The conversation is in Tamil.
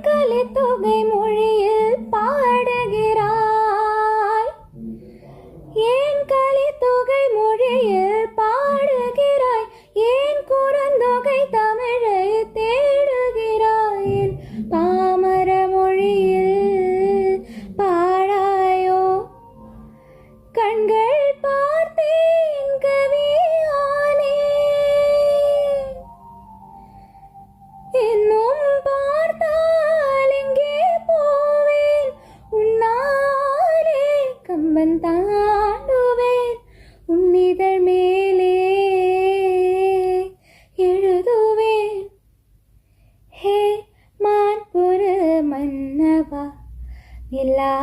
கலித்தொகை மொழியில் பாடுகிறாய், ஏன் கலித்தொகை மொழியில் பாடுகிறாய், ஏன் குறுந்தொகை தமிழை தேடுகிறாய், என் பாமர மொழியில் பாடாயோ, கண்கள் பார்த்தேன் கவியானே, இன்னும் பார்த்தால் எங்கே போவேன், உன்னாலே கம்பன் தாண்டுவேன், உன்னிதழ் மேலே எழுதுவேன். ஹே மான்புரு மன்னவா, நிலா